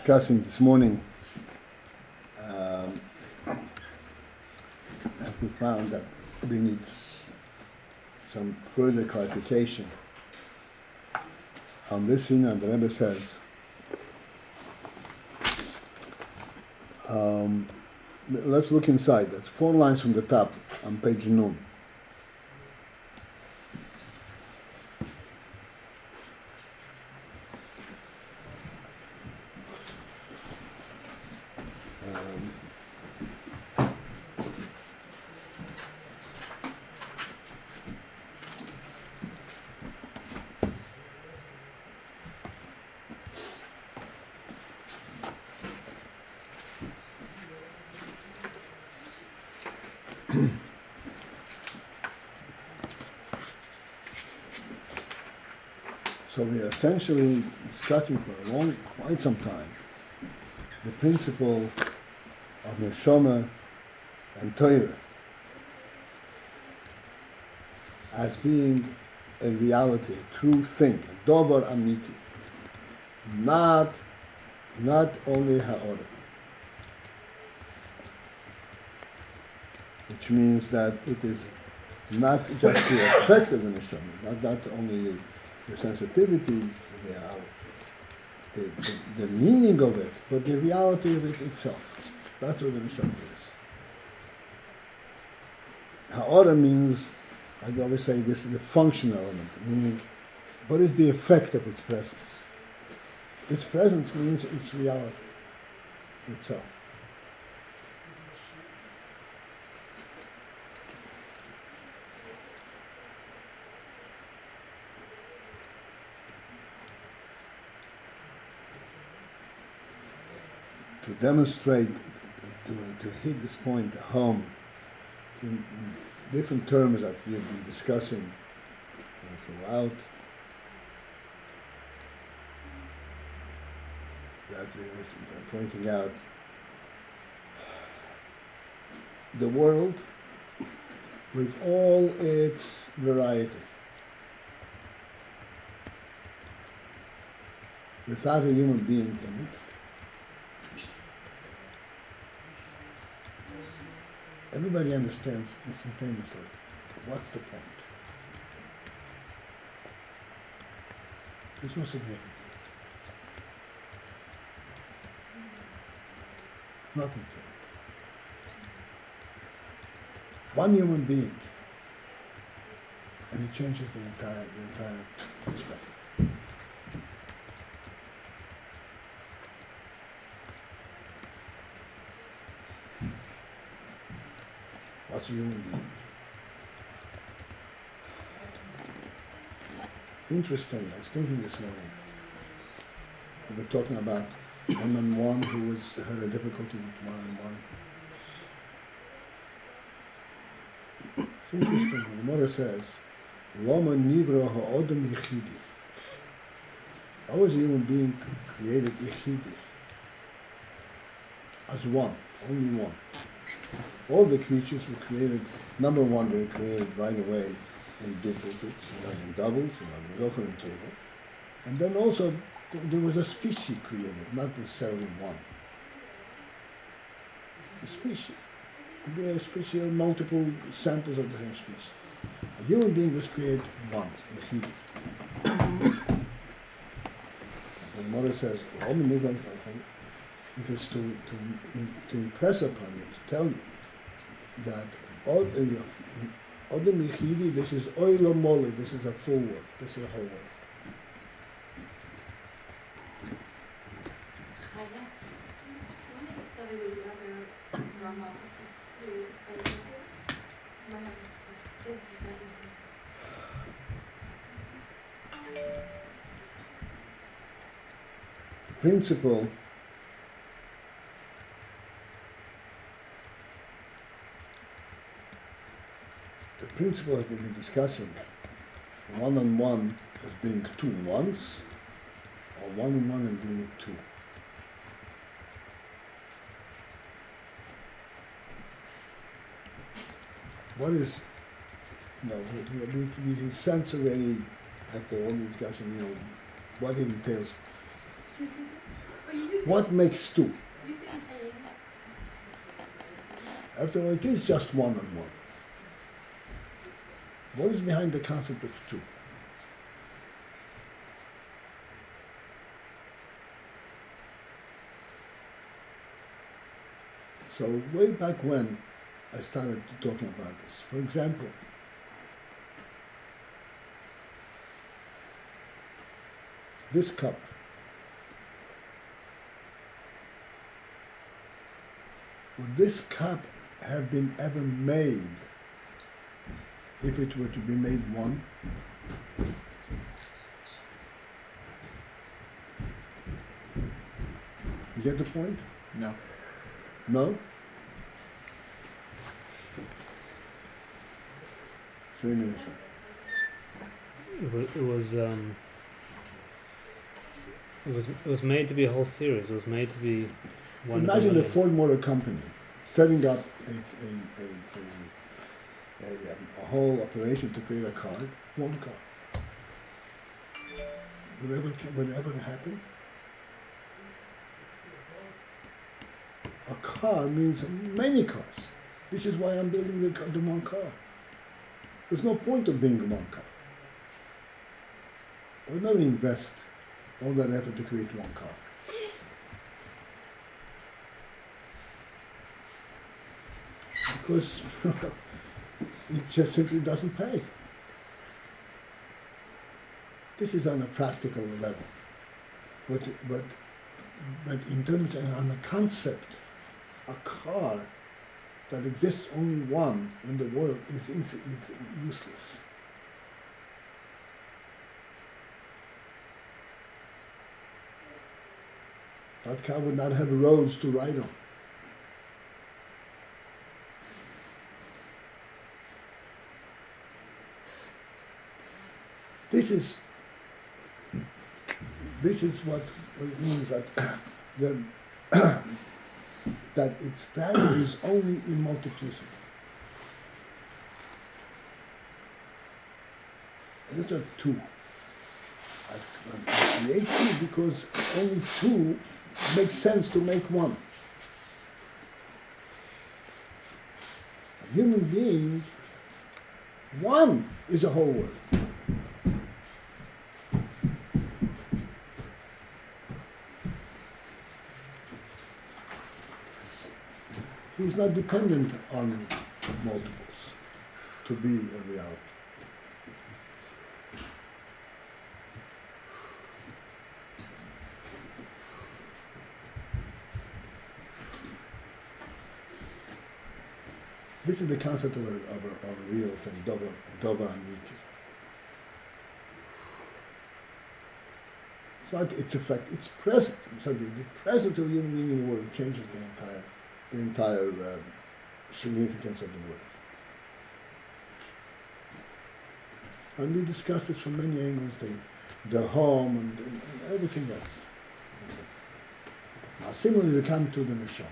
discussing this morning, and we found that we need some further clarification on this scene, and the Rebbe says, let's look inside. That's 4 lines from the top on page Nun. So we are essentially discussing for quite some time the principle of Neshama and Torah as being a reality, a true thing, a dobar amiti, not only ha'orah, which means that it is not just the effect of the Neshama, not only the sensitivity, the meaning of it, but the reality of it itself. That's what the Neshama is. Ha'ora means, I always say this is the functional element, meaning what is the effect of its presence? Its presence means its reality itself. To demonstrate, to hit this point home in different terms that we've been discussing throughout, that we were pointing out, the world with all its variety, without a human being in it, everybody understands instantaneously what's the point. There's no significance. Nothing to it. One human being, and it changes the entire perspective. What's a human being? Interesting, I was thinking this morning. We were talking about one-on-one who had a difficulty with one-on-one. It's interesting, the Gemara says, Lama nivra ha'odam yechidi. How was a human being created yechidi? As one, only one. All the creatures were created, number one, they were created right away in duplicates, like in doubles, like in and table. And then also, there was a species created, not necessarily one. A species. There are species, multiple samples of the same species. A human being was created once, Yechidi. The mother says, it is to impress upon you, to tell you that Odom Yechidi, this is Oilo Mole, this is a full word, this is a whole word. Principle that we've been discussing, one-on-one as being two once, or one-on-one as being two. What is, we can sense already after all the discussion, what it entails. What makes two? After all, it is just one on one. What is behind the concept of two? So way back when I started talking about this, for example, this cup. Would this cup have been ever made if it were to be made one? You get the point? No. No? Say Melissa. It was made to be a whole series. It was made to be one. Imagine the Ford Motor Company setting up a whole operation to create a car, one car. Would it ever happen? A car means many cars. This is why I'm building the one car. There's no point of being one car. I would never invest all that effort to create one car. Because it just simply doesn't pay. This is on a practical level. But in terms of on the concept, a car that exists only one in the world is useless. That car would not have roads to ride on. This is what it means that that its value is only in multiplicity. Look at two. I create two because only two makes sense to make one. A human being, one is a whole world. He's not dependent on multiples to be a reality. This is the concept of a real thing, Dova and Miti. It's not its effect, it's present. So the present of human being in the world changes the entire significance of the word. And we discussed this from many angles, the home and everything else. Now similarly we come to the Neshama.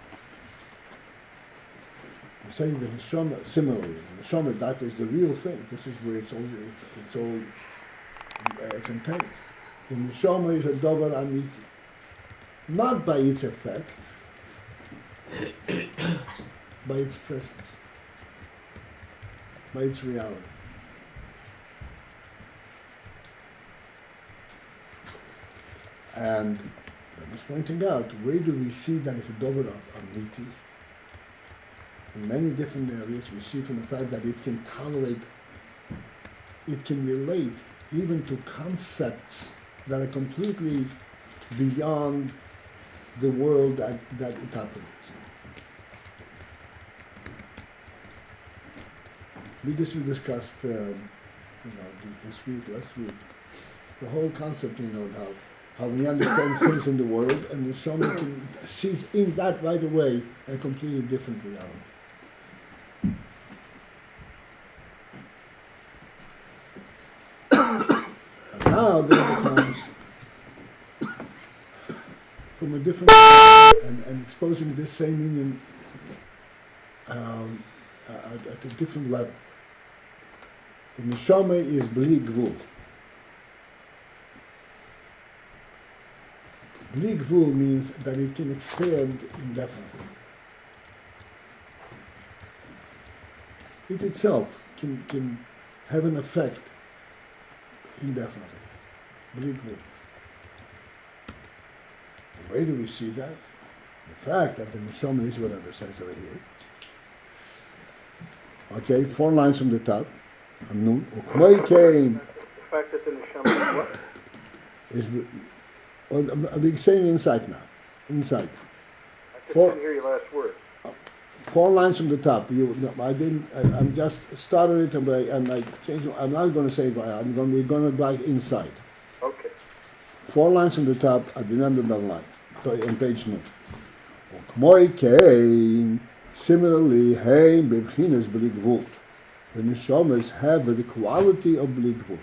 I'm saying the Neshama, similarly, the Neshama, that is the real thing. This is where it's all contained. The Neshama is a Dover Amiti. Not by its effect, by its presence, by its reality. And I was pointing out, where do we see that it's a Dover Amiti? In many different areas, we see from the fact that it can tolerate, it can relate even to concepts that are completely beyond the world that it operates in. We discussed, this week, last week, the whole concept, how we understand things in the world, and the Neshama sees in that right away a completely different reality. And now there becomes, from a different and exposing this same meaning at a different level. The Neshama is bli gvul. Bli gvul means that it can expand indefinitely. It itself can have an effect indefinitely. Bli gvul. Where do we see that? The fact that the neshama is whatever it says over here. Okay, 4 lines from the top. Amnun. Ukmoi came. The fact that the neshama is what? I'll be saying inside now. Inside. I just didn't hear your last word. 4 lines from the top. I'm just started it and I changed. I'm not going to say it. We're going to write inside. Okay. 4 lines from the top at the end of the line. On page 9. Ukmoi came. Similarly, hey, bebchinas bli gvul. The neshamas have the quality of bli gvul.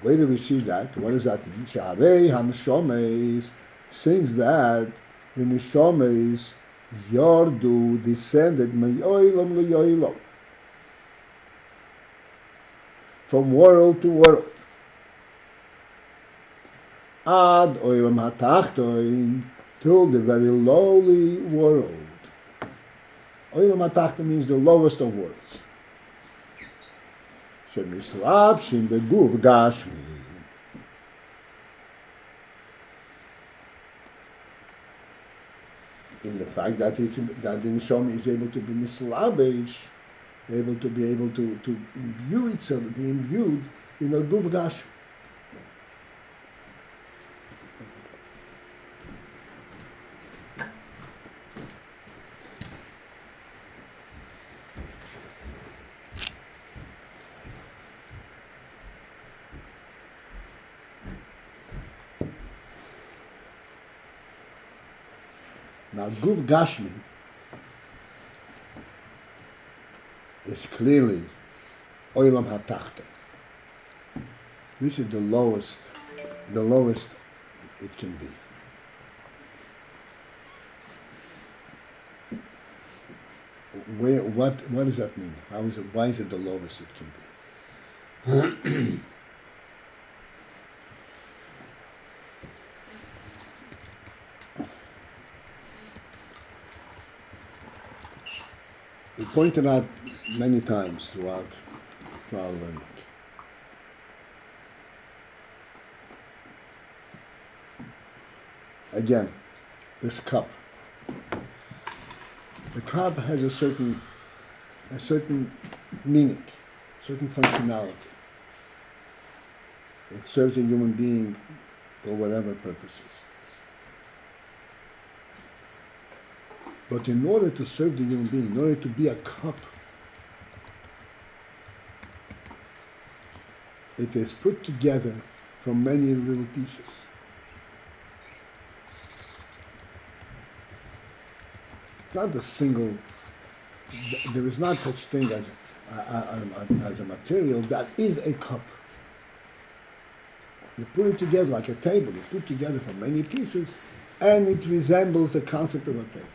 Where do we see that? What does that mean? Shavei hamshomes, since that the neshamas yardu descended me'olam le'olam, from world to world. Ad oilam hatachtoin, till the very lowly world. Oilam hatachtoin means the lowest of worlds. Shemislapshin beguf gashmi. In the fact that the neshama is able to be mislabish, able to imbue itself, be imbued in a guf gashmi. Now, Guf Gashmi is clearly Oilam HaTachta. This is the lowest it can be. What does that mean? Why is it the lowest it can be? We pointed out many times throughout our learning. Again, this cup. The cup has a certain meaning, certain functionality. It serves a human being for whatever purposes. But in order to serve the human being, in order to be a cup, it is put together from many little pieces. It's not a single, there is not such thing as a material that is a cup. You put it together like a table, you put it together from many pieces, and it resembles the concept of a table.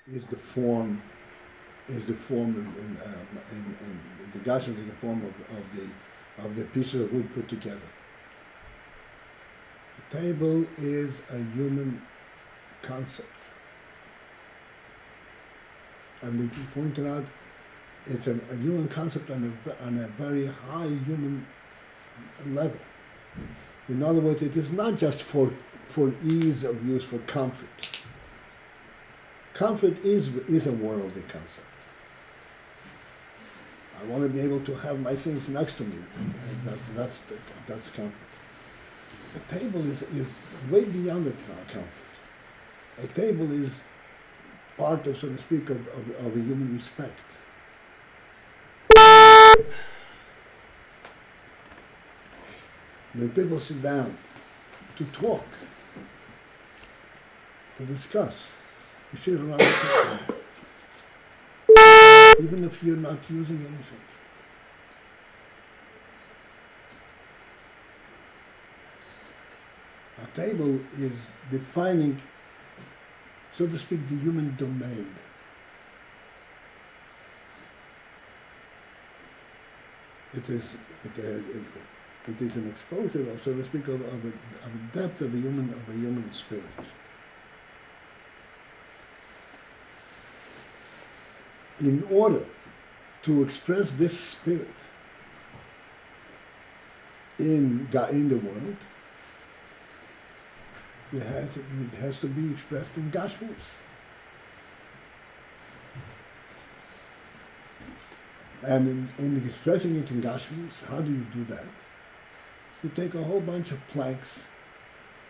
Is the form the gashem is the form of the pieces of wood put together. The table is a human concept, and we pointed out it's a human concept on a very high human level. In other words, it is not just for ease of use, for comfort. Comfort is a worldly concept. I want to be able to have my things next to me. That's comfort. A table is way beyond the comfort. A table is part of, so to speak, of a human respect. When people sit down to talk, to discuss. You sit around the table, even if you're not using anything. A table is defining, so to speak, the human domain. It is an exposure of, so to speak, of a depth of a human spirit. In order to express this spirit in the world, it has to be expressed in Gashmis. And in expressing it in Gashmis, how do you do that? You take a whole bunch of planks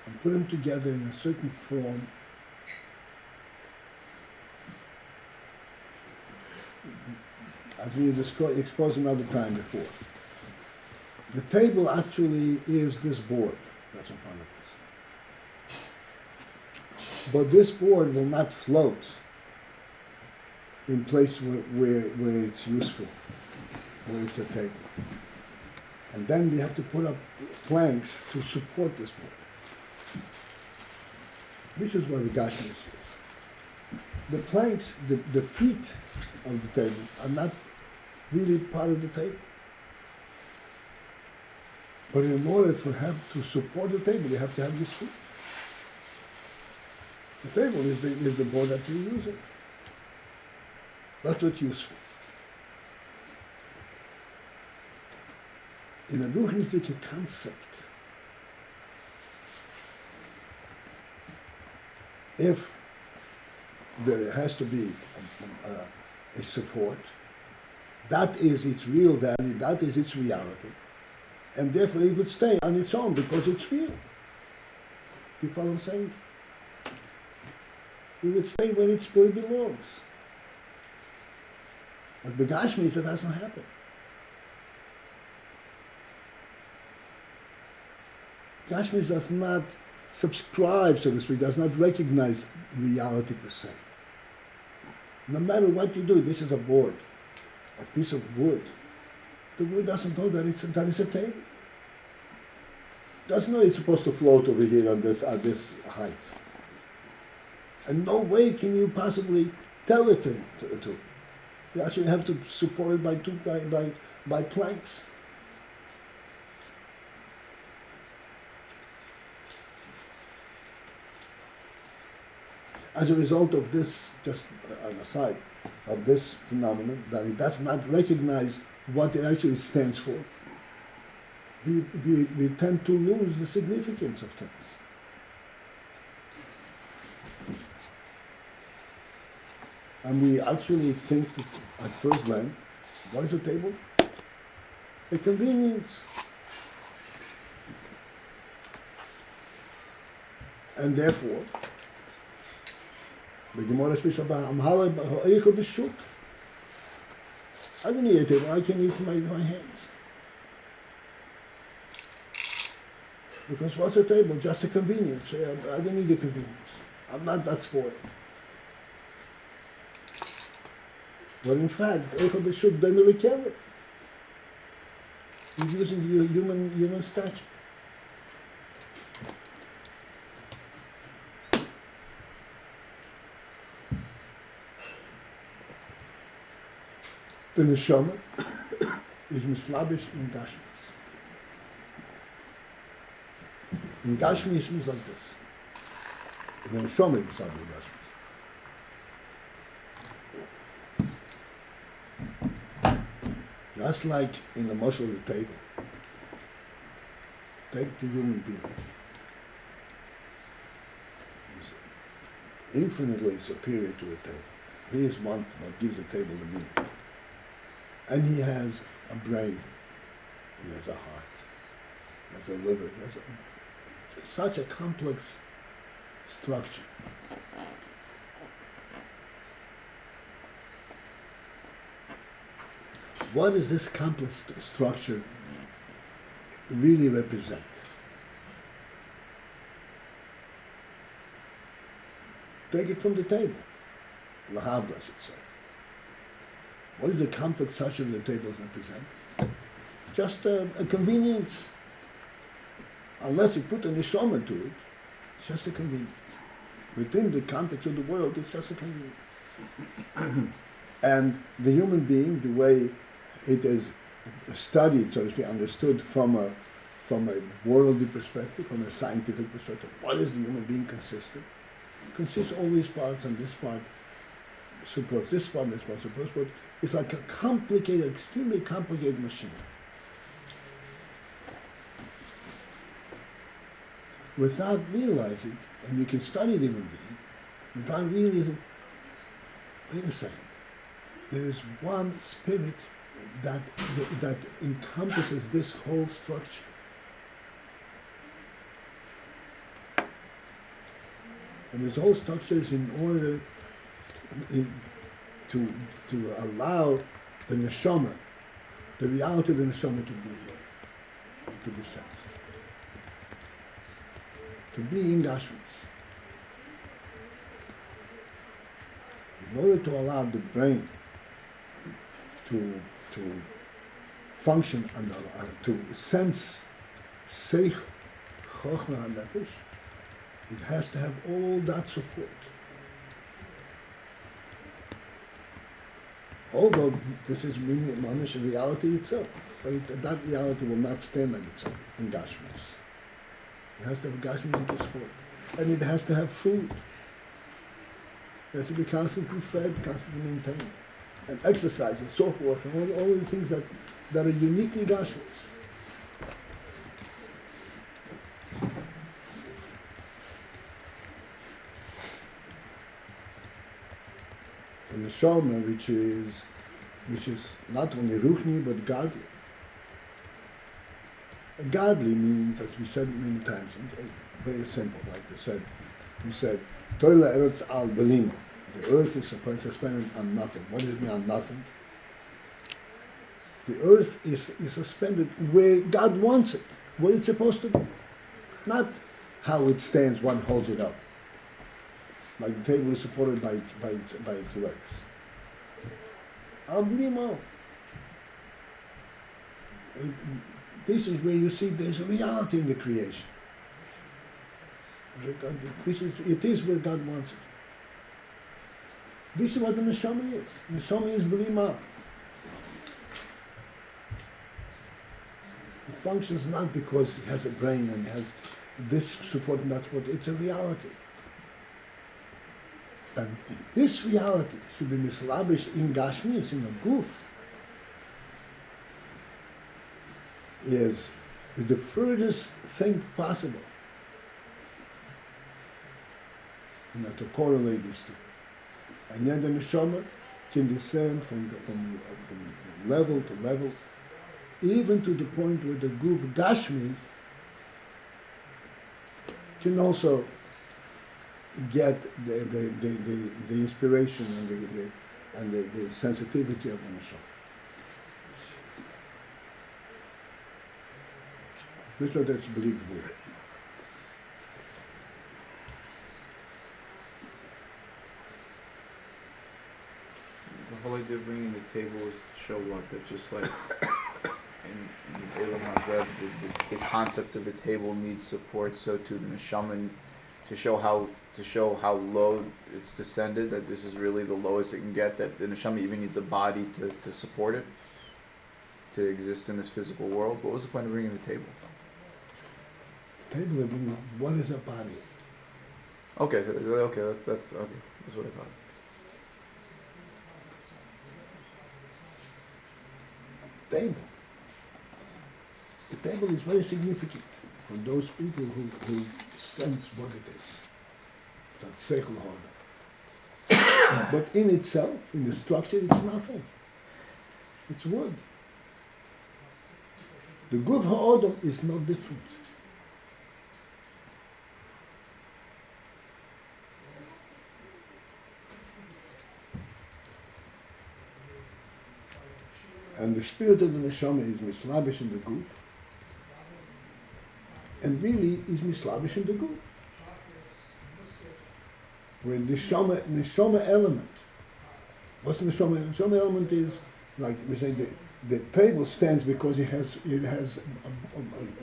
and put them together in a certain form. As we exposed another time before. The table actually is this board that's in front of us. But this board will not float in place where it's useful, where it's a table. And then we have to put up planks to support this board. This is what the Gashmis is. The planks, the feet of the table are not really part of the table. But in order to support the table, you have to have these feet. The table is the board that you're using. That's what's useful. In a Ruchnistic concept, if there has to be a support, that is its real value, that is its reality, and therefore it would stay on its own because it's real. You follow what I'm saying? It would stay where it belongs. But Begashmis, it doesn't happen. Gashmis does not subscribe, so to speak, does not recognize reality per se. No matter what you do, this is a board, a piece of wood. The wood doesn't know that it's a table. Doesn't know it's supposed to float over here on this height. And no way can you possibly tell it to. You actually have to support it by planks. As a result of this, just an aside, of this phenomenon, that it does not recognize what it actually stands for, we tend to lose the significance of things. And we actually think that at first glance, what is a table? A convenience. And therefore, the Gemara speaks about Eichel b'shuk. I don't need a table, I can eat my hands. Because what's a table? Just a convenience. I don't need a convenience. I'm not that spoiled. But in fact, Eichel b'shuk don't really care. He's using human stature. The neshama is mislabish in Gashmis. In Gashmis it means like this. The neshama is mislabish in Gashmis. Just like in the mashal of the table. Take the human being. He's infinitely superior to the table. He is what gives the table the meaning. And he has a brain, he has a heart, he has a liver, he has such a complex structure. What does this complex structure really represent? take it from the table. Lahavda, I should say. What is the comfort such as the tables represent? Just a convenience. Unless you put a neshama to it, it's just a convenience. Within the context of the world, it's just a convenience. And the human being, the way it is studied, so to speak, understood from a worldly perspective, from a scientific perspective, what is the human being consist of? It consists of all these parts, and this part supports this part, this part supports this part. It's like a complicated, extremely complicated machine. Without realizing, and you can study the human being, without realizing, wait a second, there is one spirit that encompasses this whole structure. And this whole structure is in order to allow the neshama, the reality of the neshama to be here, to be sensed, to be in Gashmis. In order to allow the brain to function and to sense Seich, Chochmah and Nefesh, it has to have all that support. Although this is mamish reality itself, but that reality will not stand on its own in Gashmis. It has to have Gashmis to support, and it has to have food. It has to be constantly fed, constantly maintained, and exercise and so forth, and all the things that are uniquely Gashmis. And the Shoma, which is not only Ruchni but godly. Godly means, as we said many times, very simple. Like we said, Toila Eretz al Belima. The earth is suspended on nothing. What does it mean on nothing? The earth is suspended where God wants it, where it's supposed to be. Not how it stands, one holds it up. Like the table is supported by its legs. Al Belima. This is where you see there's a reality in the creation. It is where God wants it. This is what the neshama is. Neshama is Belima. It functions not because it has a brain and has this support and that support. It's a reality. And this reality should be mislabish in Gashmis, in a goof, is the furthest thing possible, to correlate these two. And then the neshama can descend from level to level, even to the point where the goof Gashmi can also get the inspiration and the sensitivity of the neshama. This is what that's believable. The whole idea of bringing the table is to show what? That just like in the Olam Hazeh, the concept of the table needs support, so too the neshama, to show how low it's descended, that this is really the lowest it can get, that the neshama even needs a body to support it, to exist in this physical world. What was the point of bringing the table? The table of what is a body? Okay, that's okay. That's what I thought. Table. The table is very significant for those people who sense what it is. That's seichel ha'adam. But in itself, in the structure, it's nothing. It's wood. The guf ha'adam is no different. And the spirit of the neshama is mislabish in the guf, and really is mislabish in the guf. Where neshama element. What's the neshama? Neshama element is like we say the table stands because it has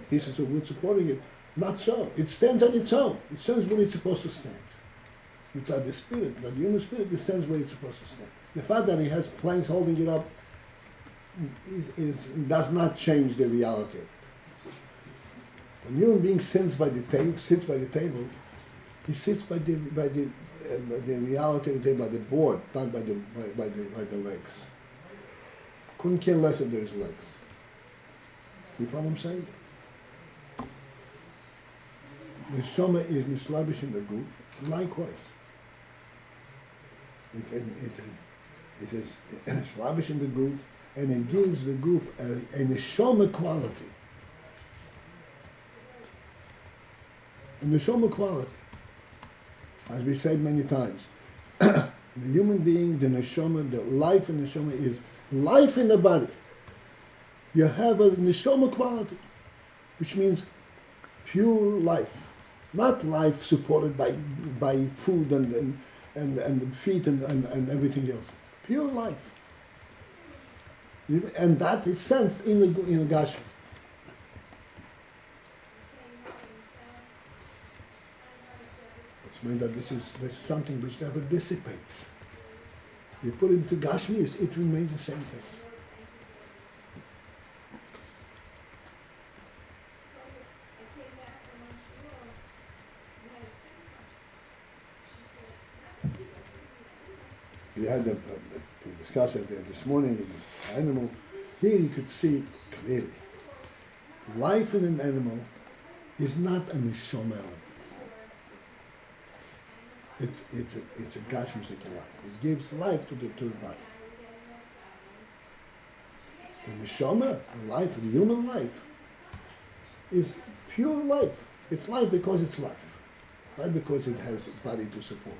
pieces of wood supporting it. Not so. It stands on its own. It stands where it's supposed to stand. It's like the spirit, but the human spirit, it stands where it's supposed to stand. The fact that it has planks holding it up does not change the reality of it. When human being sits by the table, he sits by the reality of the table, by the board, not by the legs. Couldn't care less if there's legs. You follow what I'm saying? The shoma is mislabish in the group. Likewise, it is mislabish in the group, and it gives the group a neshama quality. A neshama quality, as we said many times. The human being, the neshama, the life in the neshama is life in the body. You have a neshama quality, which means pure life. Not life supported by food and feet and everything else. Pure life. And that is sensed in the Gashmi. Which means that this is something which never dissipates. You put it into Gashmi, it remains the same thing. We had to discuss it this morning with the animal. Here you could see clearly. Life in an animal is not a neshama element. It's a gashmic life. It gives life to the body. The neshama, life, the human life, is pure life. It's life because it's life. Life because it has a body to support.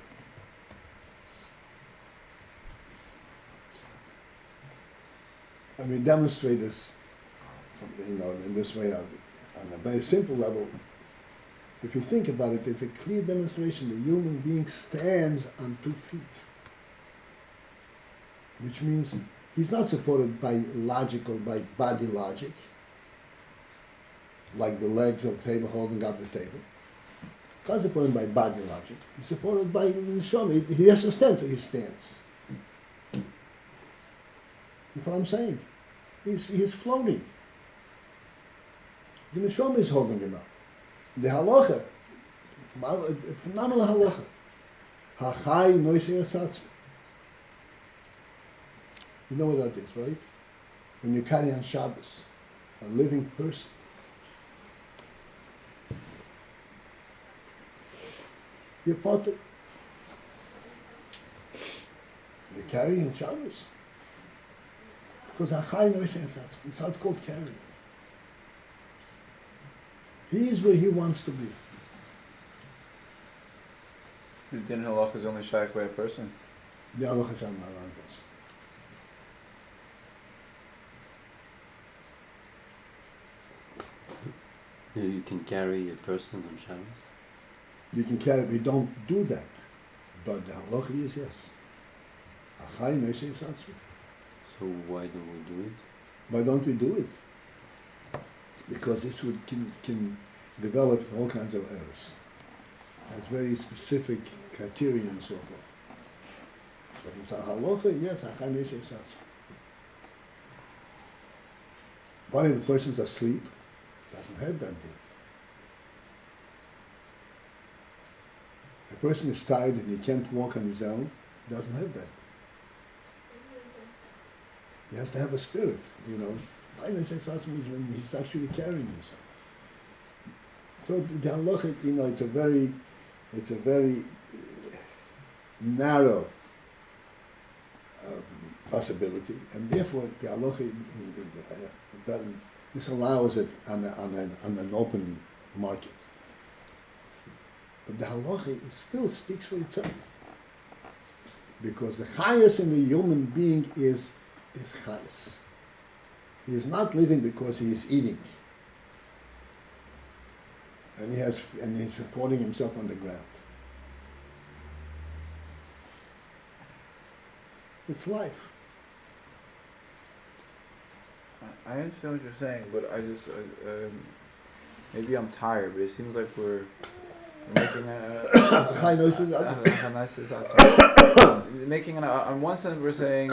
And we demonstrate this, in this way, on a very simple level. If you think about it, it's a clear demonstration. The human being stands on 2 feet, which means he's not supported by body logic, like the legs of the table holding up the table. He's not supported by body logic. He's supported by neshama. He has to stand, so he stands. You know what I'm saying? He's floating. The neshama is holding him up. The halacha, phenomenal halacha. Hachai noisei asatzmi. You know what that is, right? When you carry on Shabbos, a living person. You're potter. You carry on Shabbos. Because Hachai noisei asatzmi. It's not called carrying. He is where he wants to be. The din halacha is only shaykh by a person. The halacha is on AyinBase. You can carry a person on Shabbos? You can carry, we don't do that. But the halacha is yes. Hachai noisei asatzmi. So why don't we do it? Why don't we do it? Because this can develop all kinds of errors. It has very specific criteria and so forth. But it's a halacha, yes, hachai noisei asatzmi. But if the person's asleep, doesn't have that din. If a person is tired and he can't walk on his own, doesn't have that. He has to have a spirit, Hachai noisei asatzmi is when he's actually carrying himself. So the halacha, it's a very narrow possibility, and therefore the halacha disallows it on an open market. But the halacha still speaks for itself, because the highest in the human being is chayes. He is not living because he is eating, and he's supporting himself on the ground. It's life. I understand what you're saying, but I just maybe I'm tired, but it seems like we're making on one side we're saying,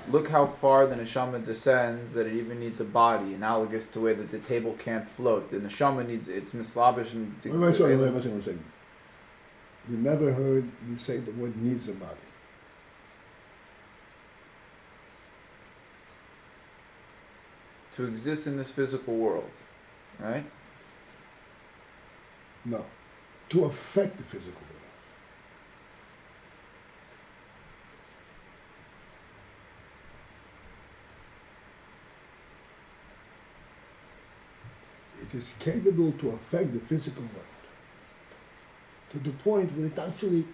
look how far the neshama descends, that it even needs a body, analogous to the way that the table can't float. The neshama needs, it's mislabish and... Wait a second. You never heard me say the word needs a body. To exist in this physical world, right? No. To affect the physical world. It is capable to affect the physical world to the point where it actually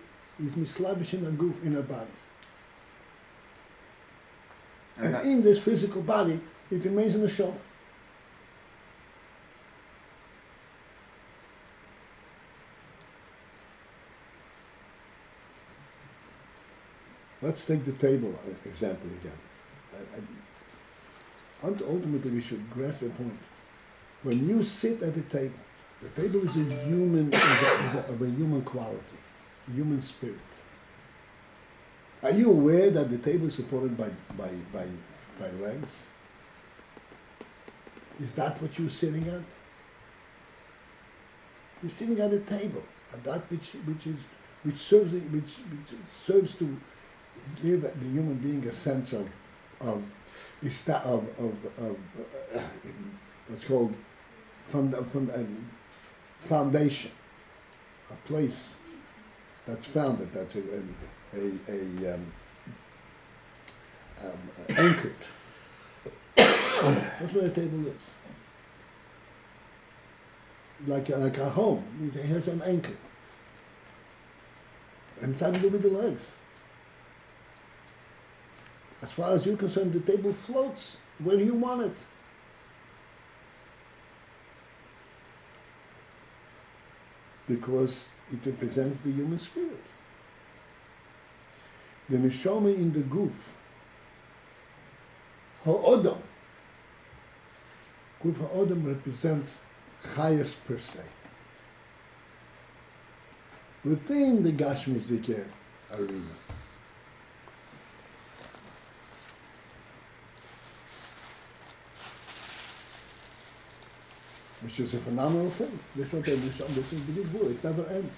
is mislabish in a group, in a body. And in this physical body, it remains in the shop. Let's take the table example again. Ultimately, we should grasp the point. When you sit at the table is a human, of a human quality, a human spirit. Are you aware that the table is supported by legs? Is that what you're sitting at? You're sitting at a table, at that which serves to give the human being a sense of what's called foundation, a place that's founded, that's anchored. That's what a table is. Like a home, it has an anchor. And it's something to do with the legs. As far as you're concerned, the table floats where you want it. Because it represents the human spirit. The neshama in the guf, ha'odam. Guf ha'odam represents highest per se. Within the Gashmizdike arena. Which is a phenomenal thing. This is the good. It never ends.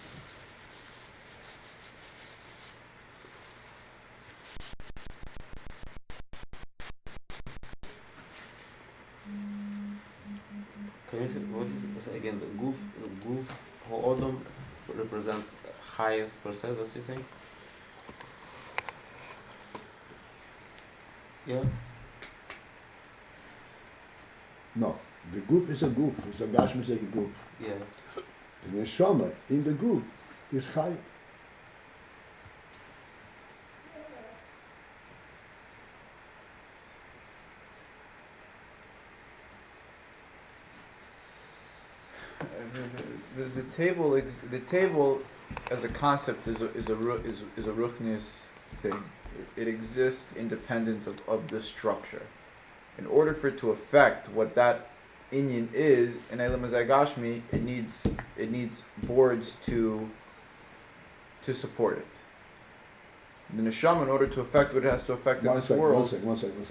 Can you say what is it again? The goof ha'odom represents highest percent, as you say? Yeah. No, the guf is a guf. It's a Gashmizdike guf. Yeah. The neshama in the guf is high. The table as a concept is a ruchnius thing. It exists independent of the structure. In order for it to affect what that inyan is in Elam Gashmi, it needs boards to support it. The neshama, in order to affect what it has to affect in this world. One second.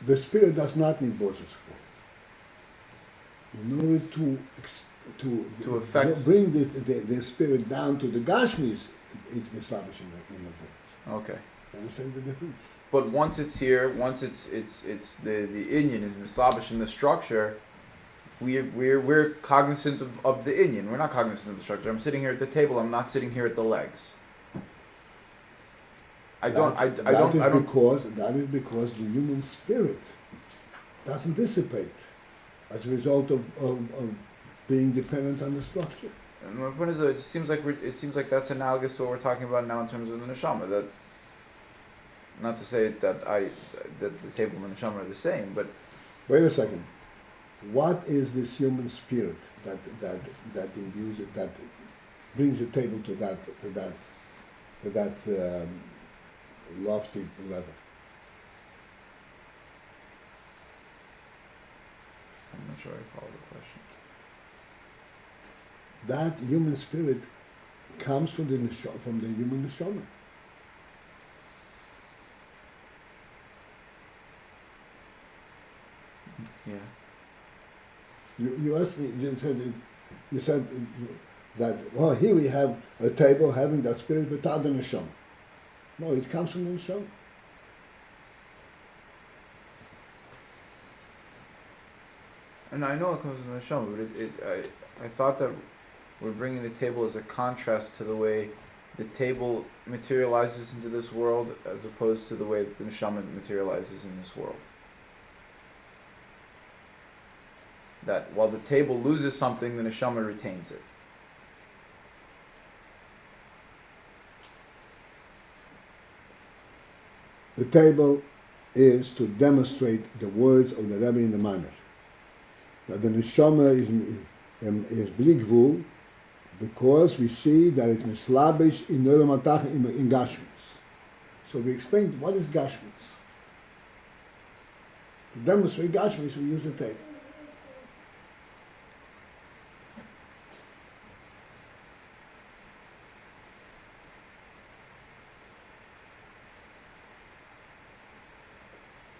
The spirit does not need boards of support. In order to affect, bring the spirit down to the Gashmis, it's established in the board. Okay. Understand the difference? But once it's here, once it's the inyan is mislabish in the structure, we're cognizant of the inyan. We're not cognizant of the structure. I'm sitting here at the table. I'm not sitting here at the legs. That is because the human spirit doesn't dissipate as a result of being dependent on the structure. And my point is, it seems like that's analogous to what we're talking about now in terms of the neshama. That, not to say that the table and the neshama are the same, but wait a second. What is this human spirit that imbues it, that brings the table to that lofty level. I'm not sure I follow the question. That human spirit comes from the human neshama. Yeah. You asked me. You said that. Well, here we have a table having that spirit without the neshama. No, it comes from the neshama. And I know it comes from the neshama, but I thought that we're bringing the table as a contrast to the way the table materializes into this world, as opposed to the way that the neshama materializes in this world. That while the table loses something, the neshama retains it. The table is to demonstrate the words of the Rebbe in the Maimon. That the neshama is bli gvul, because we see that it's mislabish in neuromatach in gashmis. So we explained what is gashmis. To demonstrate gashmis, we use the table.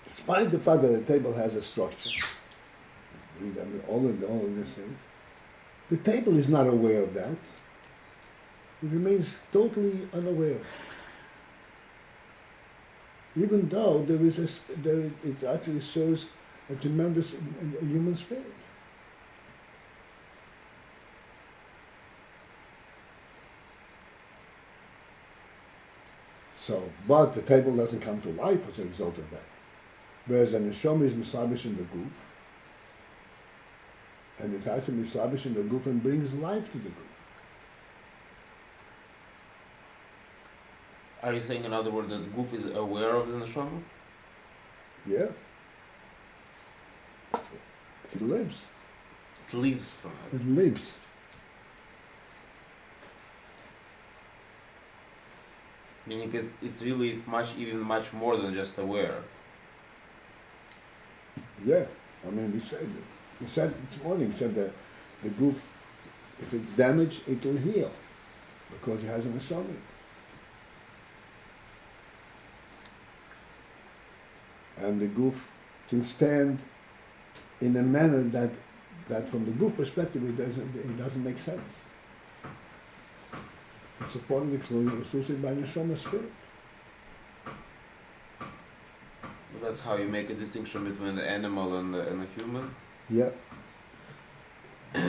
Despite the fact that the table has a structure, all of these things, the table is not aware of that. It remains totally unaware. Even though it actually shows a tremendous human spirit. So, but the table doesn't come to life as a result of that. Whereas an neshama is mislabish in the goof, and it has to be mislabish in the goof and brings life to the goof. Are you saying, in other words, that Guf is aware of the neshama? Yeah. It lives. It lives from it. It lives. Meaning it's really even much more than just aware. Yeah. I mean, we said this morning, we said that the goof, if it's damaged, it will heal because it has an neshama. And the goof can stand in a manner that from the goof perspective it doesn't make sense. It's supported exclusively by neshama spirit. That's how you make a distinction between the animal and the human? Yeah. I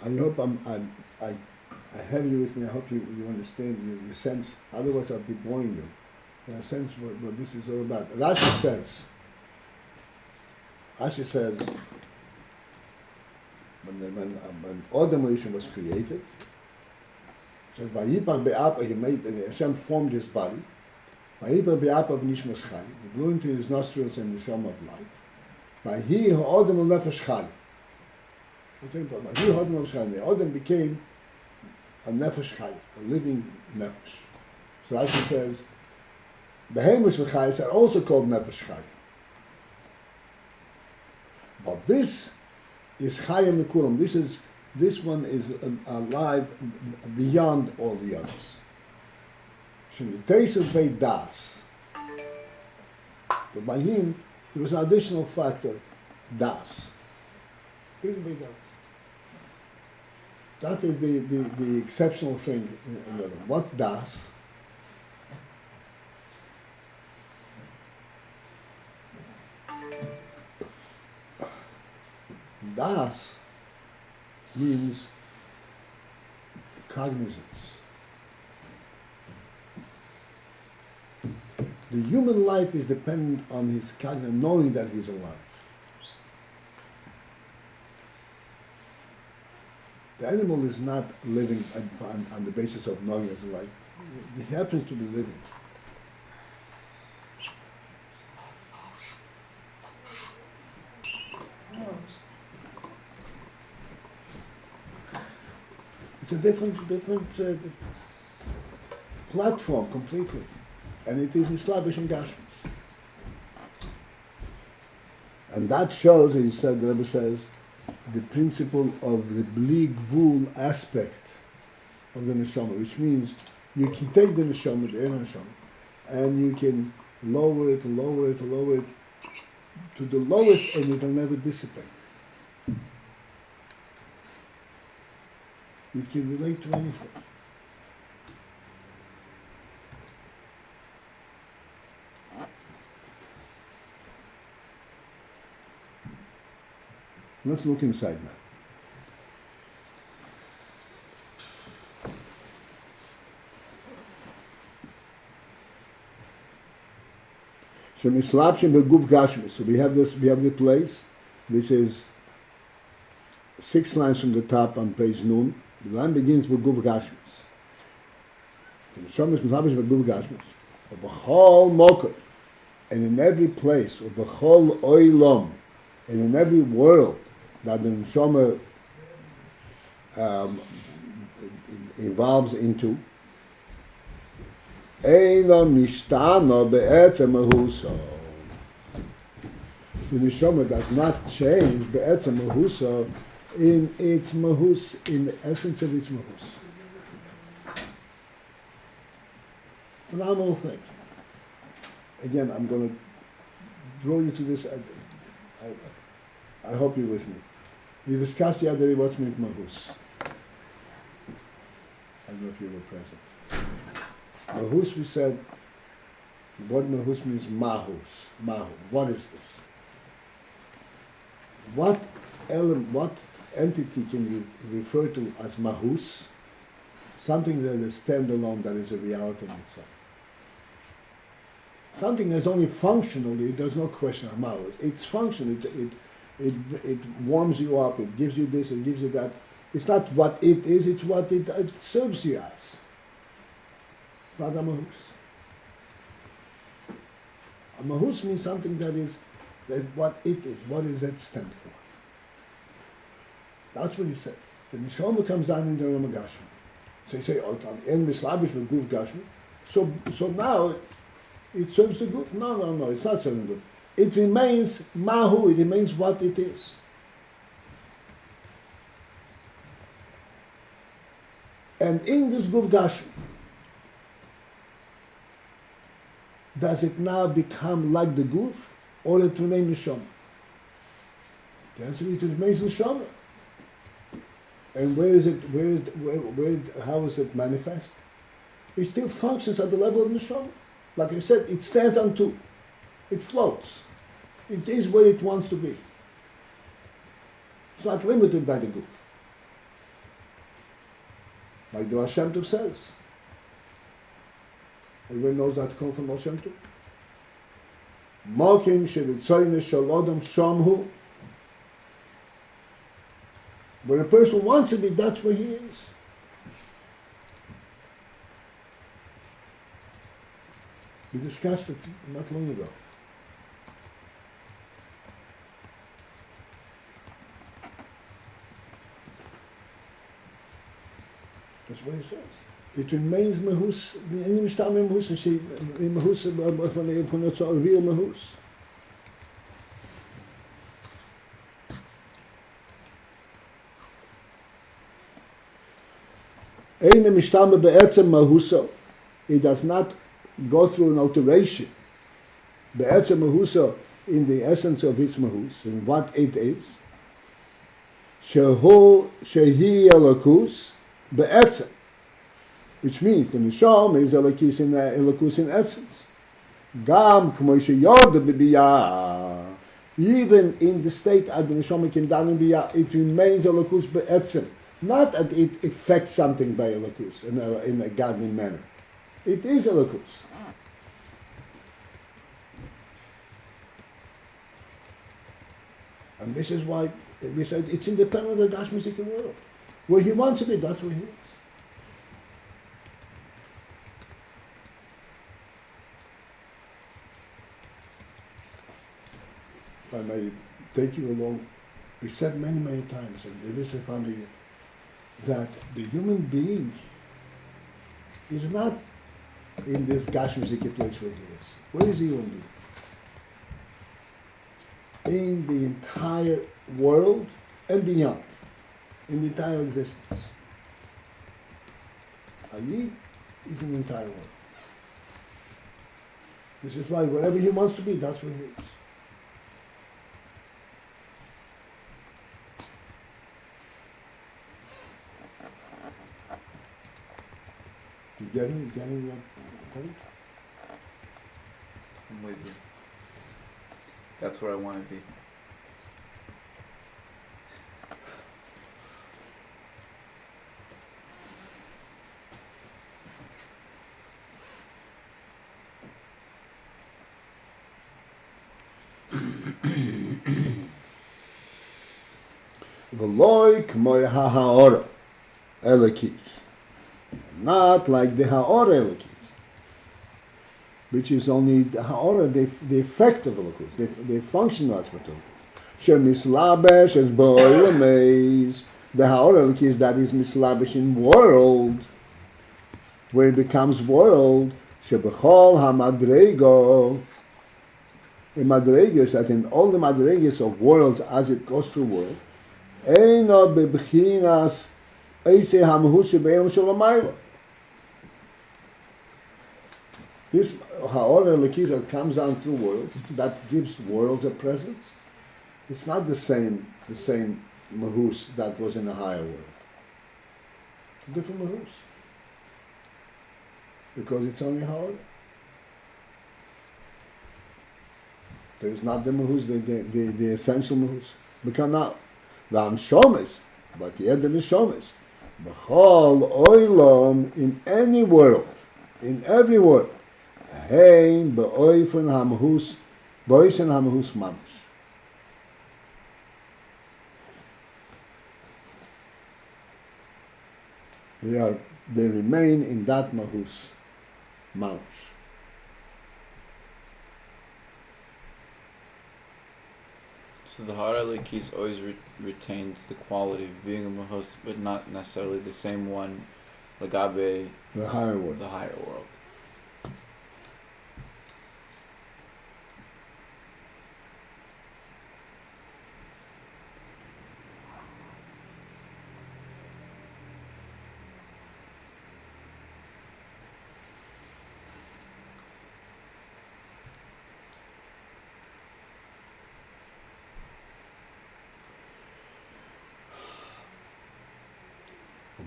hope I have you with me. I hope you understand, you sense. Otherwise, I'll be boring you. I sense what this is all about. Rashi says, when Adam Rishon was created, it says, "Vayipar be'apa," Hashem formed his body. "Vayipar be'apa v'nishmas chai." He blew into his nostrils and the neshama of life. "Vayi ha'odam nefesh chai." The Adam became a nefesh chai, a living nefesh. So Rashi says, behemoths v'chayis are also called nefesh chai. But this is chayim mekulam. This one is alive beyond all the others. Shemiteis bei das. But by him, there was an additional factor, das. That is the exceptional thing in the other. What's das? Das means cognizance. The human life is dependent on his cognizance, knowing that he's alive. The animal is not living on the basis of knowing it's alive. He happens to be living. It's a different platform completely, and it is mislavish and gashmi. And that shows, as you said, the Rebbe says, the principle of the bli gvul aspect of the neshama, which means you can take the neshama, the inner neshama, and you can lower it to the lowest, and it will never dissipate. It can relate to anything. Let's look inside now. So we have the place. This is 6 lines from the top on page Nun. The line begins with Guf Gashmis. The Neshama is mislabish v'guf Gashmis. B'chol mokod, and in every place, or b'chol oilom, and in every world that the Neshama evolves into, Eilon mishtano be'etzem mahuso. The neshama does not change be'etzem mahuso in its mahus, in the essence of its mahus. Phenomenal thing. Again, I'm going to draw you to this. I hope you're with me. We discussed the other day what's meant mahus. I don't know if you were present. Mahus, we said, what mahus means mahus. Mahu. What is this? What element, what entity can you refer to as mahus? Something that is standalone, that is a reality in itself. Something that's only functionally, there's no question of mahus. It's function, it warms you up, it gives you this, it gives you that. It's not what it is, it's what it serves you as. Not a mahus. A mahus means something that is what it is. What does that stand for? That's what he says. The neshama comes down in the Rama Gashmi. So you say, in mislabish with guf Gashmi. So now it serves the guf. No, it's not serving the guf. It remains mahu. It remains what it is. And in this guf Gashmi, does it now become like the guf, or it remains neshama? The answer is it remains neshama. And how is it manifest? It still functions at the level of neshama. Like I said, it stands on two. It floats. It is where it wants to be. It's not limited by the guf. Like the Hashem Tov says. Everyone knows that call from Hashem Tov. Malkim shevitzoyne shalodom shamhu. Where a person wants to be, that's where he is. We discussed it not long ago. That's what he says. It remains mahus, any mishtam mahus, and she mahus from its real mahus. Eine mishtam be'etzem mahuso. It does not go through an alteration. Be'etzem mahuso, in the essence of its mahus, in what it is. Shehi elokus be'etzem. Which means the neshama is elokus in essence. Gam k'mo sheyod b'biyah. Even in the state as the neshama came down in biyah, it remains elokus be'etzem. Not that it affects something by elokus in a godly manner. It is elokus. And this is why we said it's independent of the Gashmistic world. Where he wants to be, that's where he is. If I may take you along, we said many times, and this is found here, that the human being is not in this Gashmiziki place where he is. Where is the human being? In the entire world and beyond. In the entire existence. Ayin is in the entire world. This is why wherever he wants to be, that's where he is. You getting that point? I'm with you. That's where I want to be. V'loi k'moy ha'ha'ora Elokis. Not like the ha'ora Elokis, which is only the ha'ora, the effect of Elokus, the functional aspect of it. Shemislabesh as bo'oil amaze. The ha'ora Elokis that is mislabesh in world, where it becomes world. Shebechol ha'madrego. The madregas, that in all the madregas of worlds as it goes through world, eino bebchinas eisei hamahus shebeim shalamayla. This ha'ora Elokis that comes down through worlds, that gives worlds a presence. It's not the same mahus that was in a higher world. It's a different mahus. Because it's only ha'ora. There is not the mahus, the essential mahus. Because now, the amshomes, but yet the nishomes, b'chol oilom, in any world, in every world, hein be'oifen hamahus, be'oisen hamahus mamash. They remain in that mahus mamash. So the ha'ara Elokis always retains the quality of being a mahus, but not necessarily the same one, lagabe The higher world. the higher world.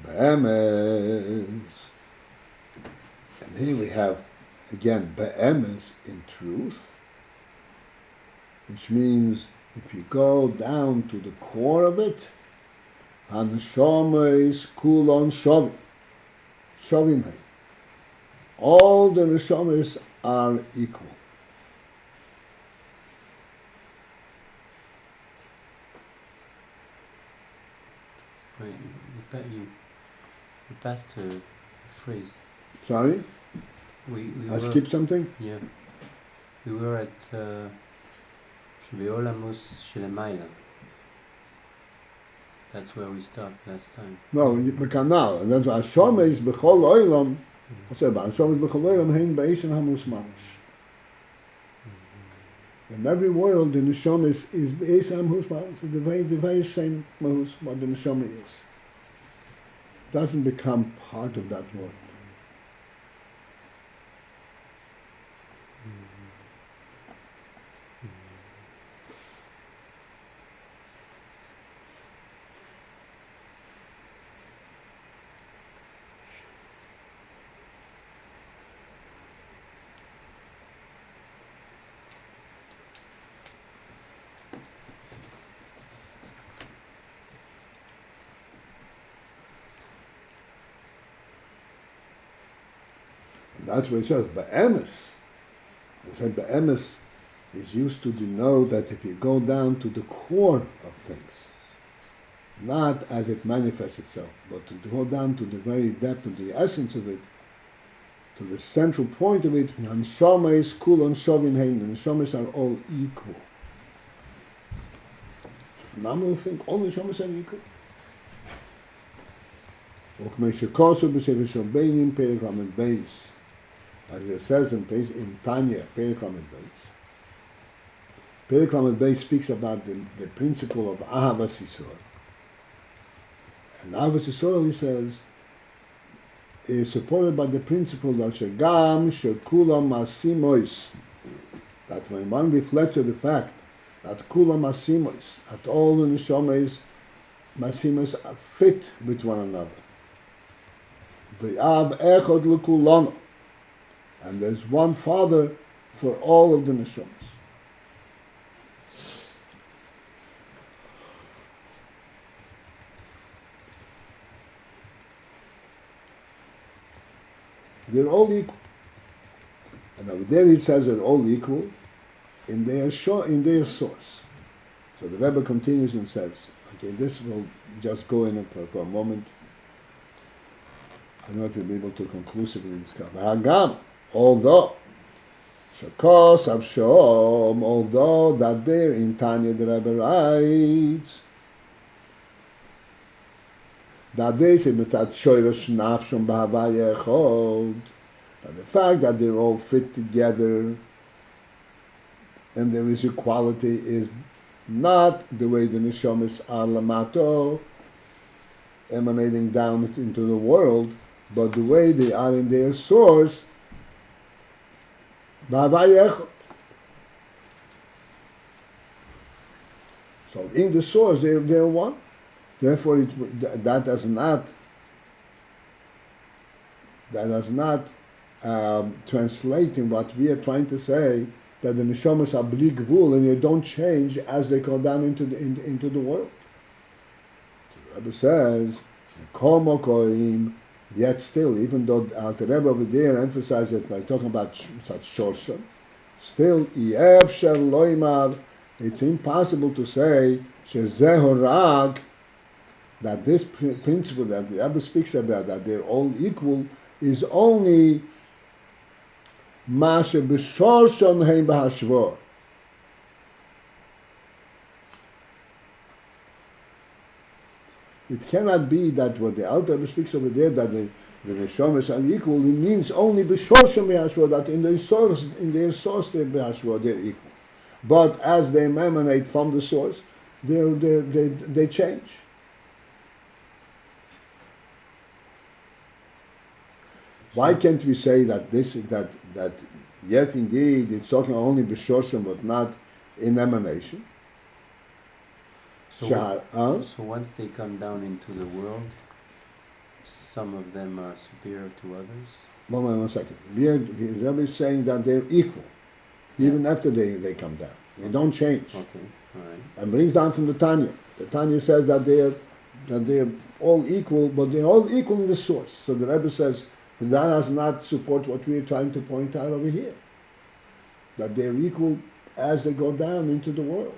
Be'emes. And here we have, again, be'emes in truth, which means if you go down to the core of it, haneshomes kulon shovim. Shovim hay. All the neshomes are equal. You passed a phrase. Sorry? We I were, skipped something? Yeah. We were at Shebeolamus Shelemayla. That's where we stopped last time. No, because now, and that's why Hashomes b'chol oilam, what's that about? Hashomes b'chol oilam hein be'eisen hamus mamash. In every world, the neshama is be'eisen hamus mamash. The very same mahus what the neshama is. Doesn't become part of that world. That's what it says. Be'emes. It said be'emes is used to denote that if you go down to the core of things, not as it manifests itself, but to go down to the very depth of the essence of it, to the central point of it, Hanshomes kulon shovin hein. The neshomes are all equal. Now we think all neshomes are equal. וכמי שכוסו בספר של ביינים, פרק ל"ב, as it says in Tanya, פרק ל"ב. פרק ל"ב speaks about the principle of Ahavas Yisrael. And Ahavas Yisrael, he says, is supported by the principle that Shagam Shekulam Masimois, that when one reflects on the fact that Kulam Masimois, that all the Neshomas Masimois are fit with one another. V'av Echad L'Kulano, and there's one Father for all of the Neshomas. They're all equal. And over there he says they're all equal in their source. So the Rebbe continues and says, okay, this will just go in for a moment. I don't know if you'll be able to conclusively discuss. Hagam, although Shakos Avshom, although that there in Tanya the Rebbe writes that they say mitzat shoyrosh nafshon b'havaya echod, that the fact that they're all fit together and there is equality is not the way the neshamas are lamato, emanating down into the world, but the way they are in their source, b'havaya echod. So in the source they're one. Therefore, that does not translate in what we are trying to say, that the neshamas are bli gvul and they don't change as they go down into the world. The Rebbe says, "Kol mokoim," yet still, even though the Rebbe over there emphasizes it by talking about such shorshim, still efshar loimar, it's impossible to say shezeh horag, that this principle that the Rebbe speaks about, that they're all equal, is only mashe b'shorshon heim b'hashvor. It cannot be that what the Alter Rebbe speaks over there, that the neshamas are equal. It means only b'shorshon b'hashvor, that in their source they're b'hashvor, they're equal. But as they emanate from the source, they change. Why can't we say that that yet indeed it's talking only b'shorshim but not in emanation? So once they come down into the world, some of them are superior to others? One second. The Rebbe is saying that they're equal, even after they come down. They don't change. Okay, all right. And brings down from the Tanya. The Tanya says that they're all equal, but they're all equal in the source. So the Rebbe says, that does not support what we are trying to point out over here. That they're equal as they go down into the world.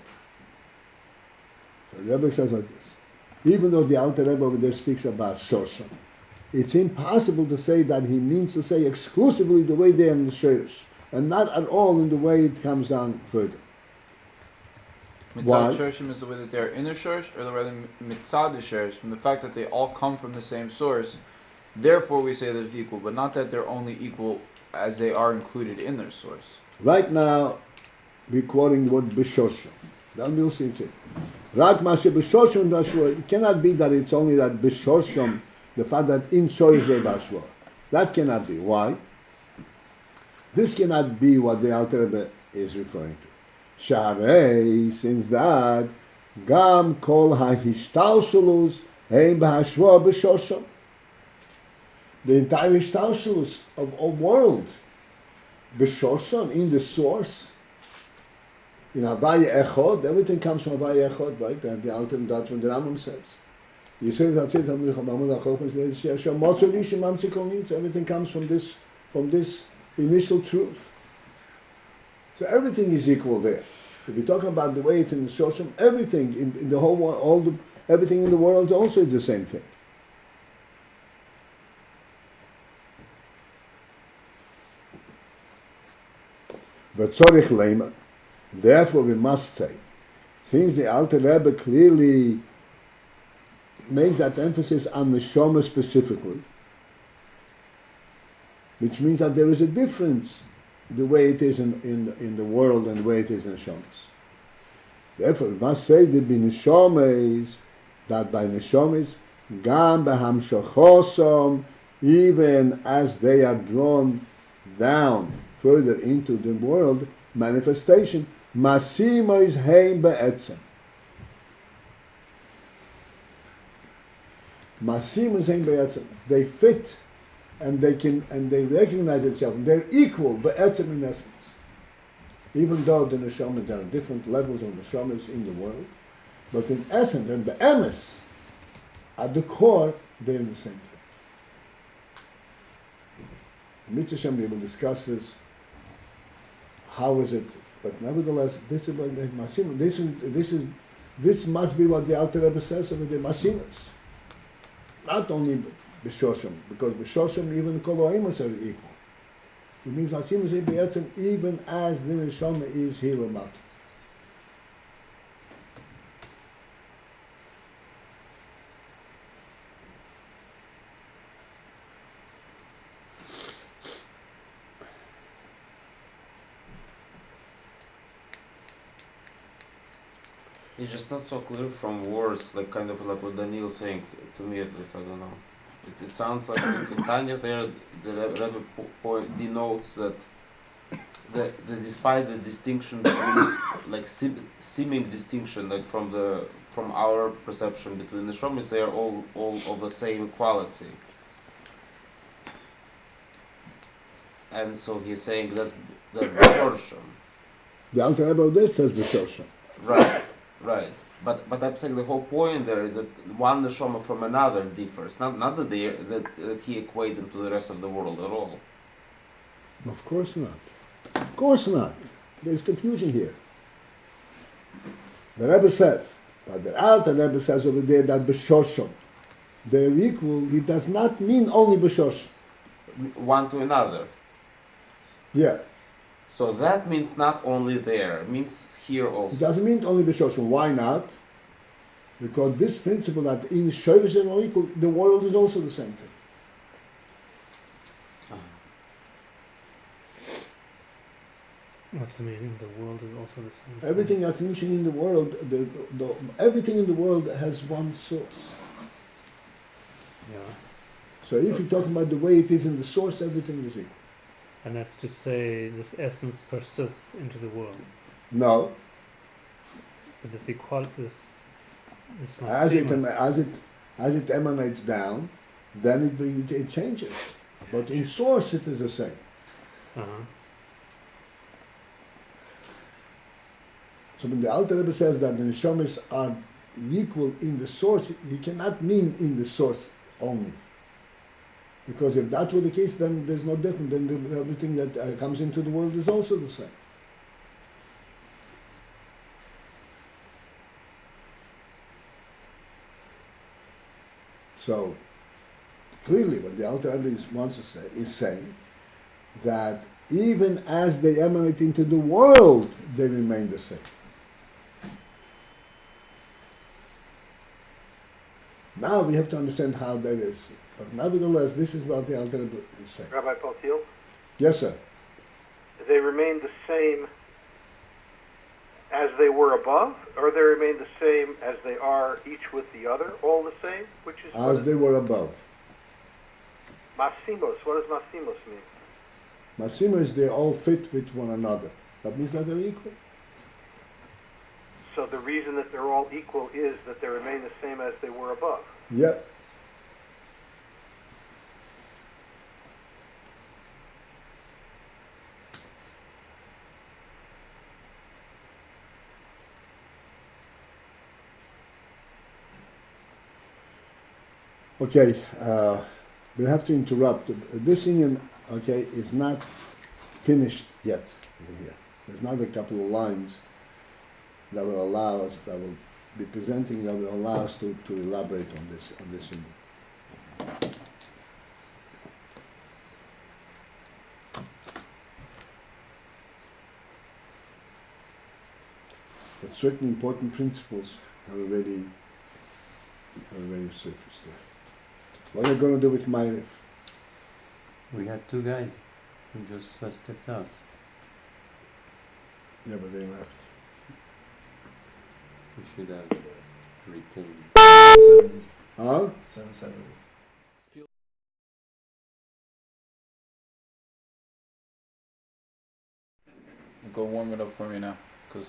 So the Rebbe says like this. Even though the Alter Rebbe over there speaks about Shosham, it's impossible to say that he means to say exclusively the way they are in the Shorish, and not at all in the way it comes down further. Mitzad Shorshim is the way that they are in the Shorish, or the way Mitzad the Shorish, from the fact that they all come from the same source. Therefore, we say they're equal, but not that they're only equal as they are included in their source. Right now, we're quoting the word b'shorshim. Then we'll see it. Rak mashe b'shorshim, it cannot be that it's only that b'shorshim, the fact that in shorish they bashvor. That cannot be. Why? This cannot be what the Alter Rebbe is referring to. Sharei, since that, gam kol ha'hishtalshelus heim b'hashvor b'shorshim. The entire Ishtalshelus of world, b'shorshon, in the source, in Havaya Echod, everything comes from Havaya Echod, right? The Alter that's what the Rambam says. You say that everything comes from this initial truth. So everything is equal there. If we're talking about the way it's in the Shoshim, everything in the whole world, everything in the world also is the same thing. But tzorich leima, therefore we must say, since the Alter Rebbe clearly makes that emphasis on the Neshama specifically, which means that there is a difference the way it is in the world and the way it is in Neshamas. Therefore, we must say that by Neshamas, Gam Behamshachosom, even as they are drawn down further into the world manifestation, Masima is Heim Be'etzem. Masima is Heim Be'etzem. They fit and they recognize itself. They're equal Be'etzem in essence. Even though the Neshamas, there are different levels of Neshamas in the world, but in essence and Be'emes, at the core, they're the same thing. Mitzvah Shem, we will discuss this. How is it? But nevertheless, this is what the Masim. This must be what the Alter Rebbe says over the Masimas. Not only B'Shoshim, because B'Shoshim even Kol Oimus are equal. It means Masimas is B'Etzem even as the Neshama is Hilamat. It's just not so clear from words, like kind of like what Daniel saying to me at least. I don't know. It sounds like in Tanya there, the Rebbe point denotes that despite the distinction between like seeming distinction, like from our perception between the Shomis, they are all of the same quality. And so he's saying that's B'Shorshim. The Alter Rebbe this says B'Shoshim. Right. But I'm saying the whole point there is that one neshama from another differs. Not that he equates them to the rest of the world at all. Of course not. Of course not. There's confusion here. The Rebbe says, but the Alter Rebbe says over there that B'Shoshim, they're equal. It does not mean only B'Shoshim. One to another. Yeah. So that means not only there, it means here also. It doesn't mean only B'Shoshim. Why not? Because this principle that in Shevat and all equal, the world is also the same thing. What's the meaning? The world is also the same. Everything that's mentioned in the world, everything in the world has one source. Yeah. So if you're talking about the way it is in the source, everything is equal. And that's to say this essence persists into the world. No. But this equality, this As it emanates down, then it changes. But in source it is the same. So when the Alter Rebbe says that the Neshamas are equal in the source, he cannot mean in the source only. Because if that were the case, then there's no difference. Then everything that comes into the world is also the same. So clearly, what the Alter Rebbe wants to say is saying that even as they emanate into the world, they remain the same. Now we have to understand how that is. But nevertheless, this is what the Alter Rebbe is saying. Rabbi Paltiel? Yes, sir. They remain the same as they were above, or they remain the same as they are each with the other, all the same? Which is as they were above. Masimos. What does Masimos mean? Masima is they all fit with one another. That means that they're equal. So the reason that they're all equal is that they remain the same as they were above. Yeah. Okay, we have to interrupt. This union, okay, is not finished yet over here. There's another couple of lines that will allow us, that will be presenting, that will allow us to elaborate on this union. But certain important principles have already on the surface there. What are you going to do with Ma'ariv? We had two guys who just stepped out. Yeah, but they left. We should have retained. Huh? 770. Go warm it up for me now, cause.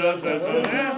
Just